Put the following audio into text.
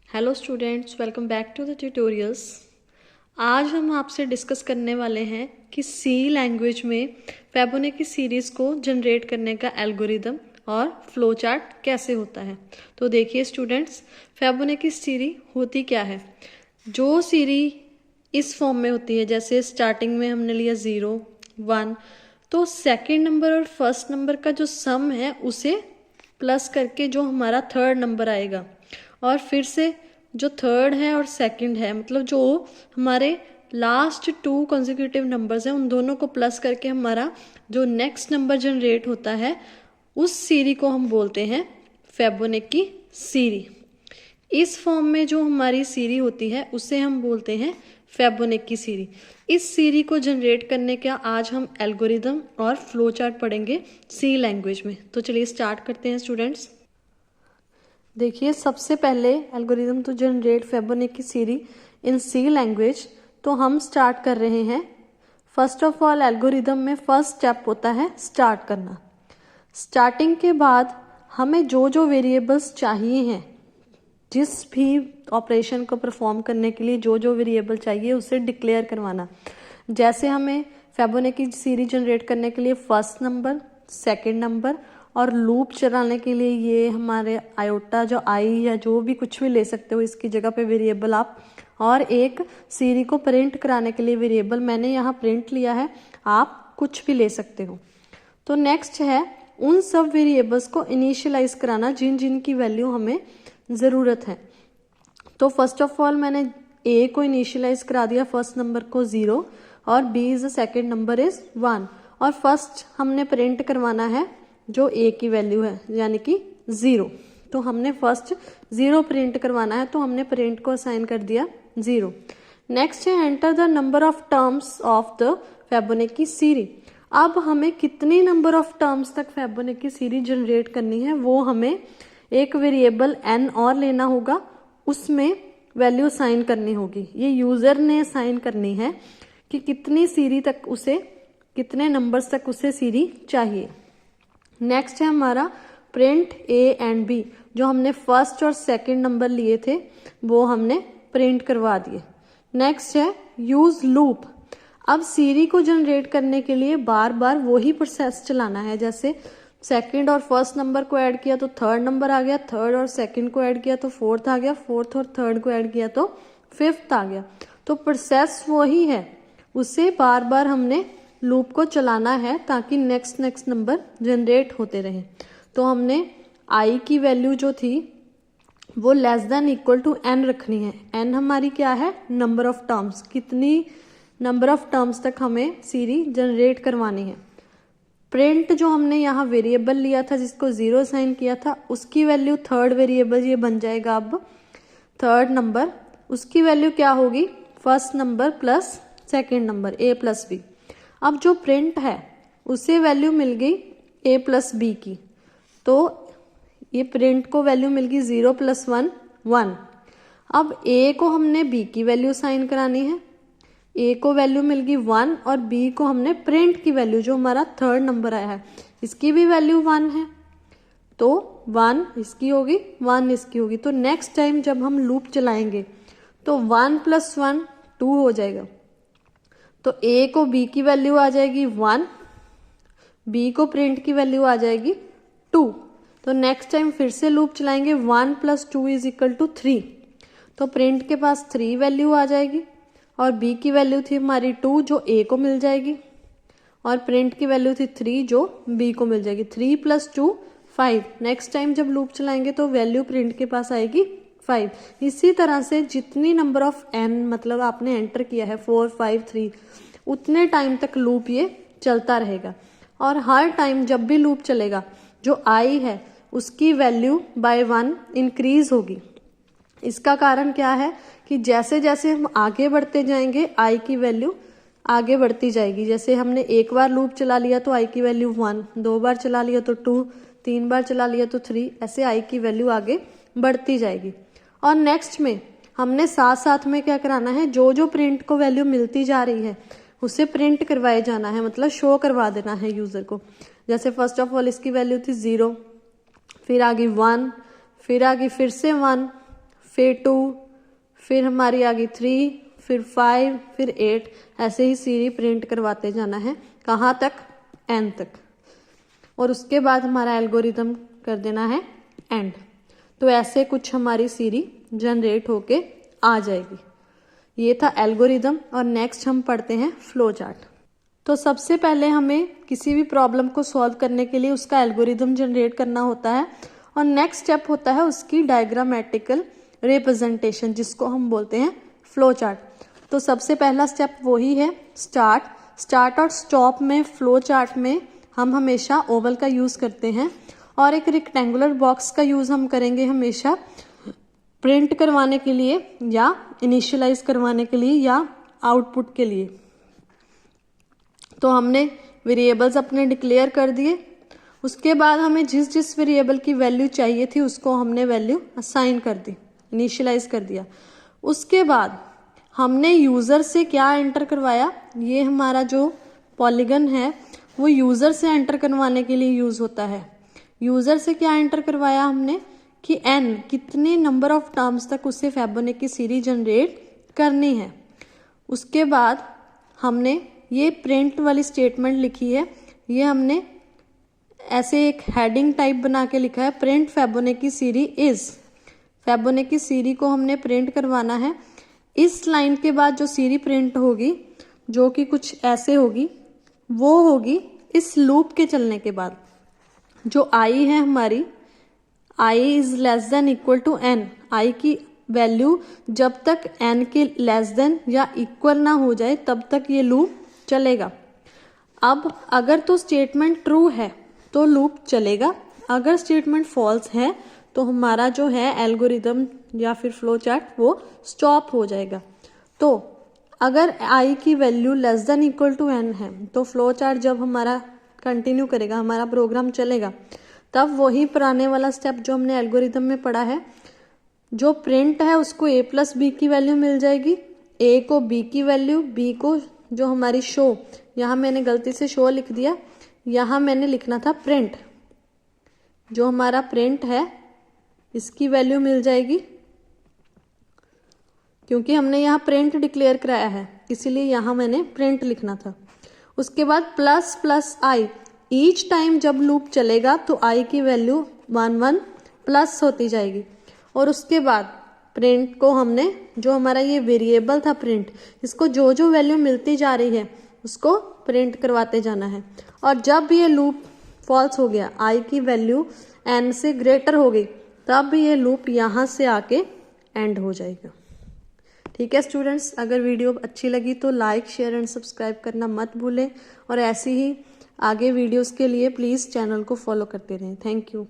Hello students, welcome back to the tutorials. आज हम आपसे डिस्कस करने वाले हैं कि सी लैंग्वेज में फेबोनेकी सीरीज़ को जनरेट करने का एल्गोरिदम और फ्लो चार्ट कैसे होता है। तो देखिए स्टूडेंट्स, फेबोनेकी सीरीज होती क्या है। जो सीरीज इस फॉर्म में होती है, जैसे स्टार्टिंग में हमने लिया 0, 1, तो सेकेंड नंबर और फर्स्ट नंबर का जो सम है उसे प्लस करके जो हमारा थर्ड नंबर आएगा, और फिर से जो थर्ड है और सेकंड है, मतलब जो हमारे लास्ट 2 कॉन्जिक्यूटिव नंबर्स हैं उन दोनों को प्लस करके हमारा जो नेक्स्ट नंबर जनरेट होता है उस सीरी को हम बोलते हैं फेबोनेकी सीरी। इस फॉर्म में जो हमारी सीरी होती है उसे हम बोलते हैं फेबोनेकी सीरी। इस सीरी को जनरेट करने का आज हम एल्गोरिदम और फ्लो चार्ट पढ़ेंगे सी लैंग्वेज में। तो चलिए स्टार्ट करते हैं स्टूडेंट्स। देखिए, सबसे पहले algorithm to generate Fibonacci series in C language, तो हम स्टार्ट कर रहे हैं। फर्स्ट ऑफ ऑल एल्गोरिदम में फर्स्ट स्टेप होता है स्टार्ट करना। स्टार्टिंग के बाद हमें जो जो वेरिएबल्स चाहिए हैं, जिस भी ऑपरेशन को परफॉर्म करने के लिए जो जो वेरिएबल चाहिए उसे डिक्लेयर करवाना। जैसे हमें फेबोनेकी सीरी जनरेट करने के लिए फर्स्ट नंबर, सेकेंड नंबर और लूप चलाने के लिए ये हमारे आयोटा जो आई या जो भी कुछ भी ले सकते हो इसकी जगह पे वेरिएबल आप, और एक सीरी को प्रिंट कराने के लिए वेरिएबल मैंने यहाँ प्रिंट लिया है, आप कुछ भी ले सकते हो। तो नेक्स्ट है उन सब वेरिएबल्स को इनिशियलाइज कराना जिन जिन की वैल्यू हमें ज़रूरत है। तो फर्स्ट ऑफ ऑल मैंने ए को इनिशियलाइज करा दिया, फर्स्ट नंबर को 0 और B is the second number is 1, और फर्स्ट हमने प्रिंट करवाना है जो ए की वैल्यू है यानी कि 0। तो हमने फर्स्ट 0 प्रिंट करवाना है, तो हमने प्रिंट को असाइन कर दिया 0। नेक्स्ट है enter the number of terms of the Fibonacci series. अब हमें कितनी नंबर ऑफ टर्म्स तक फेबोनेकी सीरी जनरेट करनी है वो हमें एक वेरिएबल n और लेना होगा, उसमें वैल्यू असाइन करनी होगी। ये यूजर ने असाइन करनी है कि कितनी सीरी तक उसे, कितने नंबर्स तक उसे सीरी चाहिए। नेक्स्ट है हमारा प्रिंट ए एंड बी, जो हमने फर्स्ट और सेकंड नंबर लिए थे वो हमने प्रिंट करवा दिए। नेक्स्ट है यूज लूप। अब सीरी को जनरेट करने के लिए बार बार वही प्रोसेस चलाना है। जैसे सेकंड और फर्स्ट नंबर को ऐड किया तो थर्ड नंबर आ गया, थर्ड और सेकंड को ऐड किया तो फोर्थ आ गया, फोर्थ और थर्ड को ऐड किया तो फिफ्थ आ गया। तो प्रोसेस वही है, उसे बार बार हमने लूप को चलाना है ताकि नेक्स्ट नंबर जनरेट होते रहे। तो हमने आई की वैल्यू जो थी वो less than equal to n रखनी है। n हमारी क्या है, नंबर ऑफ टर्म्स, कितनी नंबर ऑफ टर्म्स तक हमें सीरी जनरेट करवानी है। प्रिंट जो हमने यहाँ वेरिएबल लिया था जिसको 0 साइन किया था, उसकी वैल्यू थर्ड वेरिएबल ये बन जाएगा अब थर्ड नंबर, उसकी वैल्यू क्या होगी, first number plus second number a plus B. अब जो प्रिंट है उसे वैल्यू मिल गई a प्लस बी की, तो ये प्रिंट को वैल्यू मिल गई 0 प्लस 1 1। अब a को हमने b की वैल्यू साइन करानी है, a को वैल्यू मिल गई 1 और b को हमने प्रिंट की वैल्यू जो हमारा थर्ड नंबर आया है इसकी भी वैल्यू 1 है, तो 1 इसकी होगी 1 इसकी होगी। तो नेक्स्ट टाइम जब हम लूप चलाएंगे तो 1 प्लस 1 2 हो जाएगा। तो a को b की वैल्यू आ जाएगी 1, b को प्रिंट की वैल्यू आ जाएगी 2। तो नेक्स्ट टाइम फिर से लूप चलाएंगे 1 प्लस 2 इज इक्वल टू 3, तो प्रिंट के पास 3 वैल्यू आ जाएगी और b की वैल्यू थी हमारी 2 जो a को मिल जाएगी, और प्रिंट की वैल्यू थी 3 जो b को मिल जाएगी। 3 प्लस 2 5। नेक्स्ट टाइम जब लूप चलाएंगे तो वैल्यू प्रिंट के पास आएगी 5। इसी तरह से जितनी नंबर ऑफ n मतलब आपने एंटर किया है 4 5 3, उतने टाइम तक लूप ये चलता रहेगा, और हर टाइम जब भी लूप चलेगा जो i है उसकी वैल्यू बाय 1 इंक्रीज होगी। इसका कारण क्या है कि जैसे जैसे हम आगे बढ़ते जाएंगे i की वैल्यू आगे बढ़ती जाएगी। जैसे हमने एक बार लूप चला लिया तो i की वैल्यू 1, 2 बार चला लिया तो 2, 3 बार चला लिया तो 3, ऐसे i की वैल्यू आगे बढ़ती जाएगी। और नेक्स्ट में हमने साथ साथ में क्या कराना है, जो जो प्रिंट को वैल्यू मिलती जा रही है उसे प्रिंट करवाए जाना है, मतलब शो करवा देना है यूजर को। जैसे फर्स्ट ऑफ ऑल इसकी वैल्यू थी 0, फिर आ गई 1, फिर आ गई फिर से 1, फिर 2, फिर हमारी आ गई 3, फिर 5, फिर 8, ऐसे ही सीरी प्रिंट करवाते जाना है। कहाँ तक? n तक। और उसके बाद हमारा एल्गोरिदम कर देना है एंड। तो ऐसे कुछ हमारी सीरी जनरेट होके आ जाएगी। ये था एल्गोरिदम। और नेक्स्ट हम पढ़ते हैं फ्लो चार्ट। तो सबसे पहले हमें किसी भी प्रॉब्लम को सॉल्व करने के लिए उसका एल्गोरिदम जनरेट करना होता है, और नेक्स्ट स्टेप होता है उसकी डायग्रामेटिकल रिप्रेजेंटेशन, जिसको हम बोलते हैं फ्लो चार्ट। तो सबसे पहला स्टेप वही है स्टार्ट और स्टॉप में फ्लो चार्ट में हम हमेशा ओवल का यूज करते हैं, और एक रेक्टेंगुलर बॉक्स का यूज हम करेंगे हमेशा प्रिंट करवाने के लिए, या इनिशियलाइज करवाने के लिए, या आउटपुट के लिए। तो हमने वेरिएबल्स अपने डिक्लेयर कर दिए। उसके बाद हमें जिस जिस वेरिएबल की वैल्यू चाहिए थी उसको हमने वैल्यू असाइन कर दी, इनिशियलाइज कर दिया। उसके बाद हमने यूज़र से क्या एंटर करवाया, ये हमारा जो पॉलीगन है वो यूज़र से एंटर करवाने के लिए यूज़ होता है। यूज़र से क्या एंटर करवाया हमने कि n कितने नंबर ऑफ टर्म्स तक उसे फिबोनाची सीरीज जनरेट करनी है। उसके बाद हमने ये प्रिंट वाली स्टेटमेंट लिखी है, ये हमने ऐसे एक हेडिंग टाइप बना के लिखा है, print Fibonacci series is. Fibonacci series को हमने प्रिंट करवाना है। इस लाइन के बाद जो सीरी प्रिंट होगी, जो कि कुछ ऐसे होगी, वो होगी इस लूप के चलने के बाद। जो आई है हमारी, i is less than equal to n, i की वैल्यू जब तक एन के लेस देन या इक्वल ना हो जाए तब तक ये लूप चलेगा। अब अगर तो स्टेटमेंट ट्रू है तो लूप चलेगा, अगर स्टेटमेंट फॉल्स है तो हमारा जो है एल्गोरिदम या फिर फ्लो चार्ट वो स्टॉप हो जाएगा। तो अगर आई की value less than equal to N है तो फ्लो चार्ट जब हमारा कंटिन्यू करेगा, हमारा प्रोग्राम चलेगा, तब वही पुराने वाला स्टेप जो हमने एल्गोरिदम में पढ़ा है, जो प्रिंट है उसको a प्लस बी की वैल्यू मिल जाएगी, a को b की वैल्यू, b को जो हमारी शो, यहाँ मैंने गलती से शो लिख दिया, यहाँ मैंने लिखना था प्रिंट, जो हमारा प्रिंट है इसकी वैल्यू मिल जाएगी, क्योंकि हमने यहाँ प्रिंट डिक्लेयर कराया है इसीलिए यहाँ मैंने प्रिंट लिखना था। उसके बाद प्लस प्लस आई, ईच टाइम जब लूप चलेगा तो आई की वैल्यू 1 प्लस होती जाएगी। और उसके बाद प्रिंट को हमने, जो हमारा ये वेरिएबल था प्रिंट, इसको जो जो वैल्यू मिलती जा रही है उसको प्रिंट करवाते जाना है। और जब ये लूप फॉल्स हो गया, आई की वैल्यू n से ग्रेटर हो गई, तब ये लूप यहाँ से आके एंड हो जाएगा। ठीक है स्टूडेंट्स, अगर वीडियो अच्छी लगी तो लाइक, शेयर एंड सब्सक्राइब करना मत भूलें, और ऐसी ही आगे वीडियोस के लिए प्लीज़ चैनल को फॉलो करते रहें। Thank you.